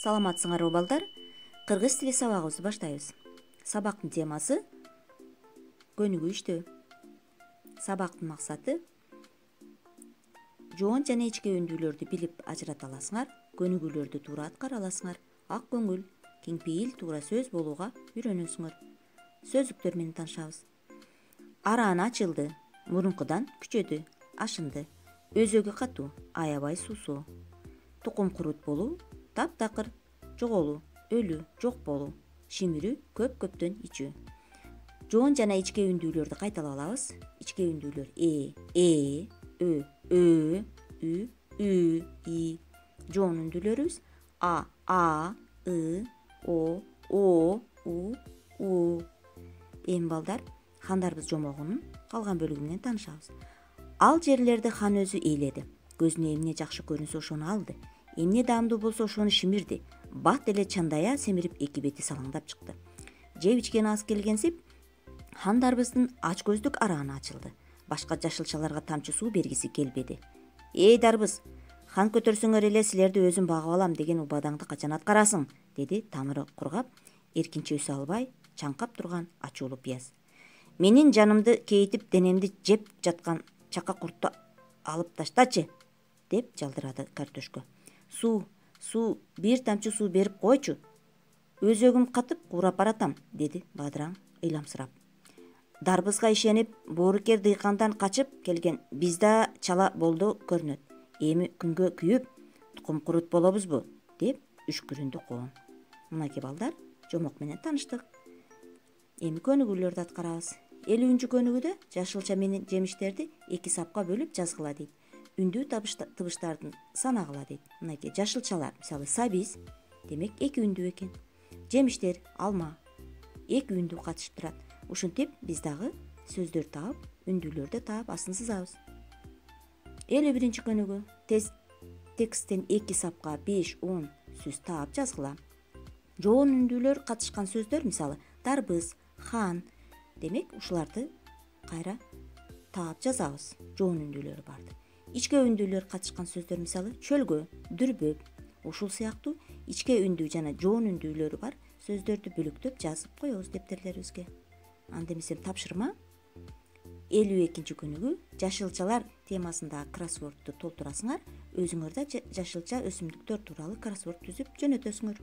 Саламатсыңарбы балдар? Кыргыз тили сабагыбызды баштайбыз. Сабактын темасы көнүгүү иштөө. Сабактын максаты жоон жана ички өндүүлөрдү билип ажырата аласыңар, көнүгүүлөрдү туура аткара аласыңар, ак көңүл, кең пейил, туура сөз болууга үйрөнөсүңөр. Сөздүктөр менен таанышабыз. Арааны ачылды, мурункудан күчөдү, ашынды, өзөгү катуу, аябай суусоо. Тукум курут болуу, таптакыр, жоголуу, өлүү, жок болуу, шимирүү, көптөн ичүү. Жоон жана ички үндүүлөрдү кайталап алабыз. Ички үндүүлөр ö, ө, ү, и. Жоон үндүүлөрүбүз а, ы, о, у. Эми балдар, хандарбыз жомогунун калган бөлүгү менен таанышабыз. Ал жерлерди хан өзү ээледи. Көзүнө эмне жакшы көрүнсө ошону алды. Эмне даамдуу болсо ошону шимирди. Бат эле чандая семирип эки бети салаңдап чыкты. Жеп ичкен аз келгенсип, хандарбыздын ач көздүк арааны ачылды. Башка жашылчаларга тамчы суу бергиси келбеди. Эй дарбыз, хан көтөрсөңөр эле силерди өзүм багып алам деген убадаңды качан аткарасың? Деди тамыры кургап, эркинче өсө албай чаңкап турган ачуулуу пияз. Менин жанымды кейитип денемди жеп жаткан чака куртту алып таштачы, деп жалдырады картөшкө. Суу, бир тамчы суу берип койчу. Өзөгүм катып куурап баратам, деди Бадыраң ыйламсырап. Дарбызга ишенип, боорукер дыйкандан качып келген биз да чала болду көрүнөт. Эми күнгө күйүп, тукум курут болобузбу, деп үшкүрүндү коон. Мынакей балдар, жомок менен тааныштык. Эми көнүгүүлөрдү аткарабыз. 50-чү көнүгүүдө жашылча менен жемиштерди 2 сапка бөлүп жазгыла дейт. Үндүү табыштардын санагыла дейт. Мынакей жашылчалар, мисалы сабиз, демек 2 үндүү экен. Жемиштер, алма, 2 үндүү катышып турат. Ушинтип биз дагы сөздөр таап, үндүүлөрдү таап астын сызабыз. 51-чи көнүгүү. Тексттен 2 сапка 5-10 сөз таап жазгыла. Жоон үндүүлөр катышкан сөздөр, мисалы дарбыз, хан, демек ушуларды кайра таап жазабыз. Жоон үндүүлөрү барды. Ичке үндүүлөр катышкан сөздөр, мисалы чөлгө, дүрбөп, ушул сыяктуу ичке үндүү жана жоон үндүүлөрү бар сөздөрдү бөлүктөп жазып коебуз дептерлерибизге. Анда эмесем тапшырма 52-чи көнүгүү. Жашылчалар темасындагы кроссвордду толтурасыңар. Өзүңөр да жашылча өсүмдүктөр тууралуу кроссворд түзүп жөнөтөсүңөр.